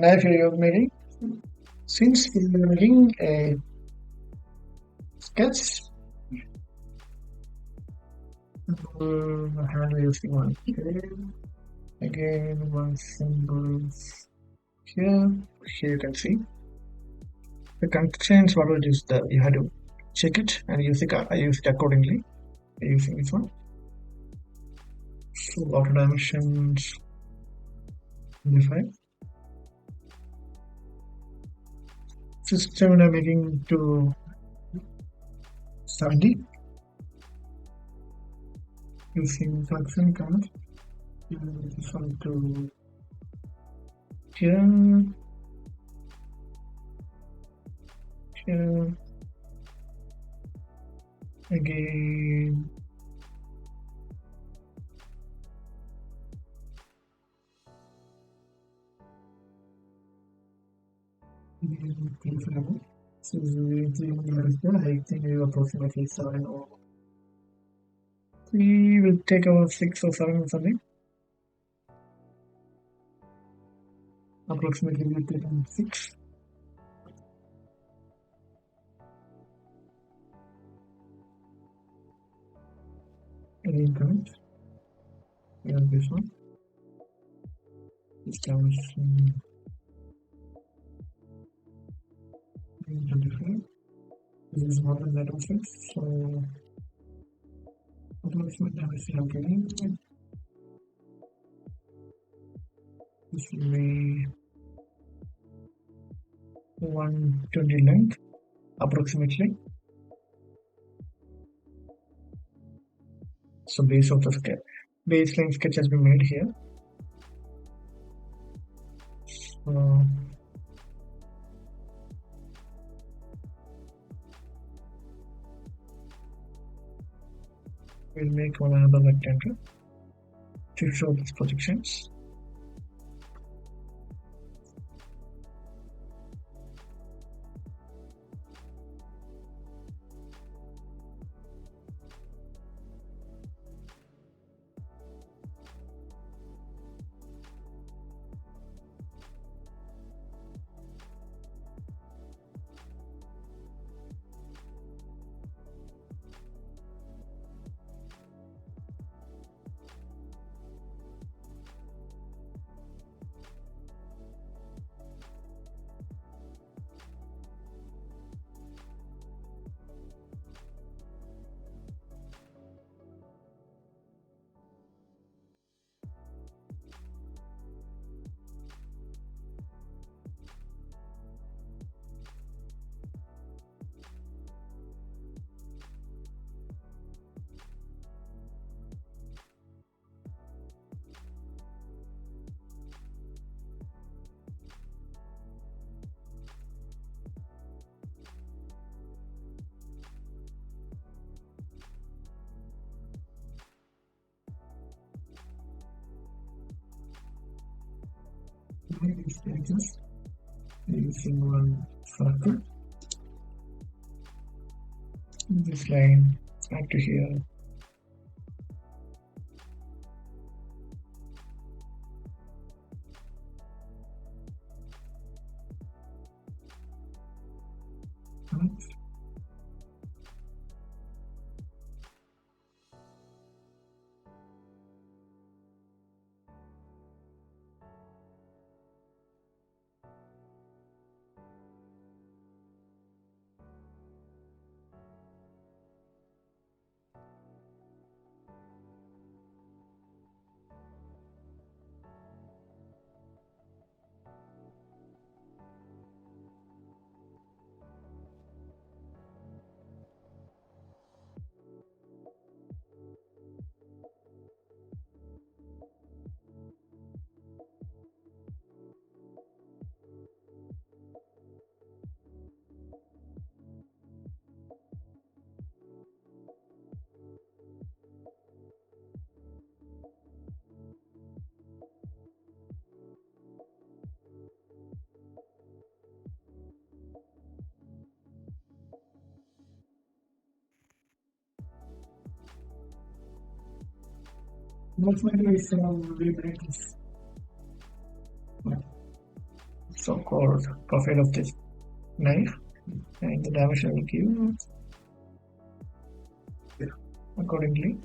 Now, if you're making, since you're making a sketch, hand using one scale. Again, one symbol here. Here you can see the constraints. What it is that you have to check it and use it. I use it accordingly. Using this one. So auto dimensions. Define system. I'm making to 70 using function command. This one to here, here, again, so I think we approximately 7 or we will take about 6 or 7 or something. Approximately we'll take 6. Again, comment. We have this one. This comes 25. This is more than that of 6. So approximate damage I'm getting. This will be 120 length approximately. So base of the sketch, baseline sketch has been made here. So we'll make one another rectangle to show these projections. These pages using one circle. This line up to here. Most likely some rebrandings. so-called profile of this knife, and the dimension will give accordingly.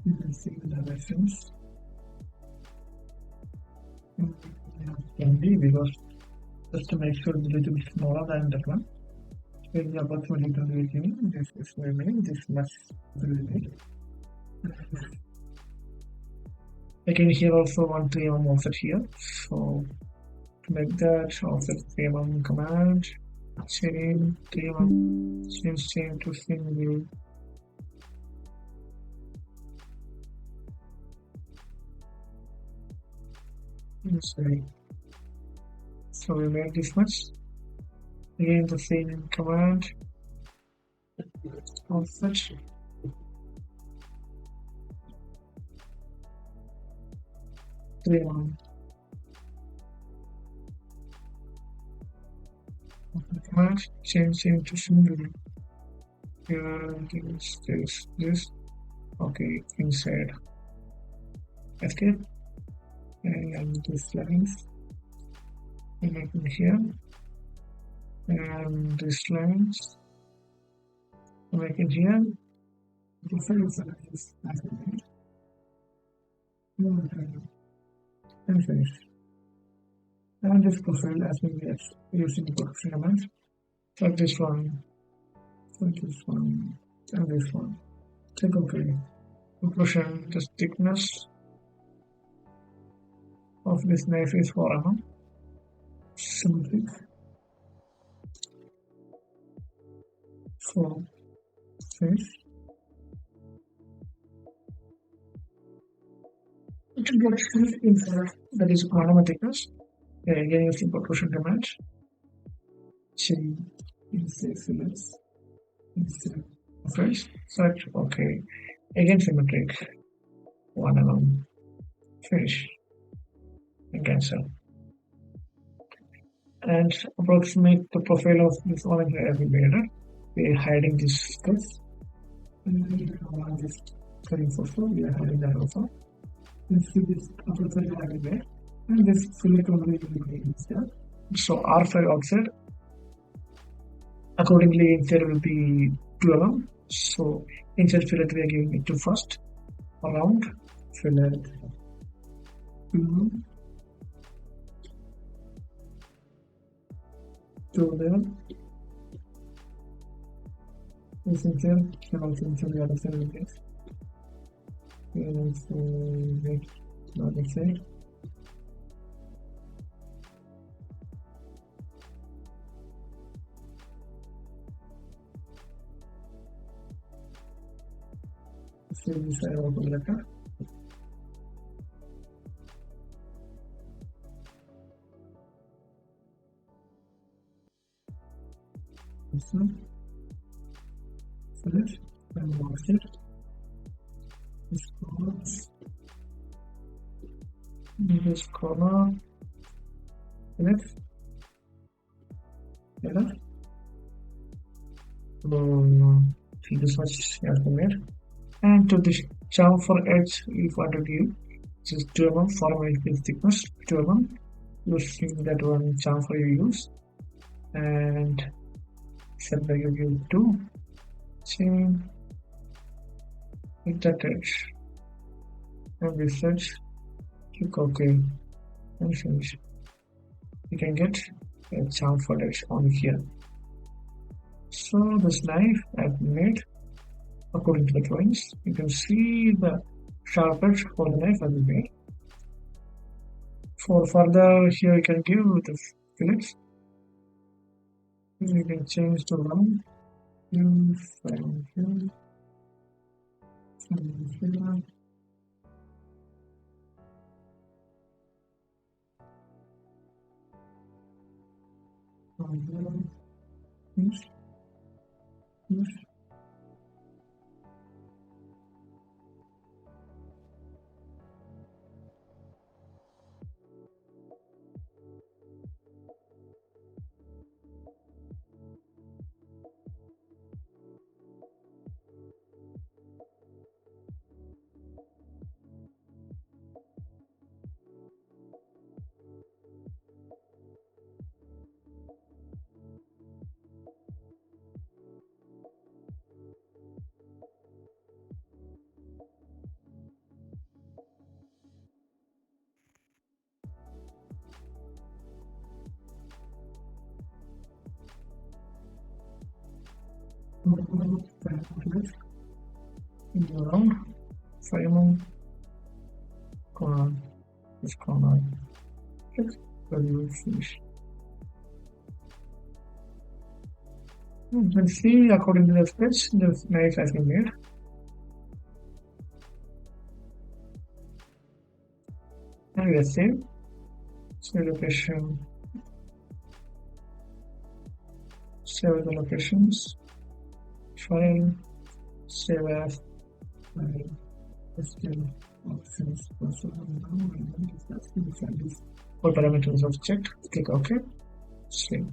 You can see the dimensions can be, because just to make sure it's a little bit smaller than that one. With the approximately 28 this is remaining this much big. Again, here also 1 3mm offset here. So to make that offset 3mm command, chain 3mm, change chain to single. Sorry. So we made this much. Again, the same command, offset. Command change to single. Here this. Okay, inside. Escape. And these lines. We make it here. And these lines. We make it here. And finish. And this profile has been using the production command. For this one, and this one. Click OK. Conclusion: the thickness of this knife is 4 mm. Symmetric. 4 finish. It will get finished inside. That is 1 mm thickness. Again, using protrusion command. Chain inside fillets. Inside first. Search. Okay. Again symmetric. 1 mm. Finish. And cancel. And approximate the profile of this orange elevator. We are hiding this stuff. And we are just cutting for so we are hiding that also. You see this approximate elevator. And this fillet only will be inside. So R5 outside. Accordingly, inside will be 2 mm. So inside fillet we are giving it to first. Around fillet 2 to there. This inside can also inside the other side of this. And so make the other side. So this side of the letter. This one. Select and mark it. This corner. Select. Select. See this much has been made. And to this chamfer edge, if I want to give just 2 mm, 4 mm thickness, 2 mm. Using that one chamfer you use, and set the you give 2. Chain with that edge, and this edge, click OK, and finish. You can get a chamfer edge on here. So this knife I've made according to the drawings. You can see the sharp edge for the knife has been made. For further, here you can give the fillets. You can change the one. Yes, yes. In the round, Simon Conan is Conan. Six, value finish. Let's see, according to the sketch, the knife has been made. And let's save. Save location. Save the locations. File. Save as. STL options. All parameters are checked. Click OK. Save.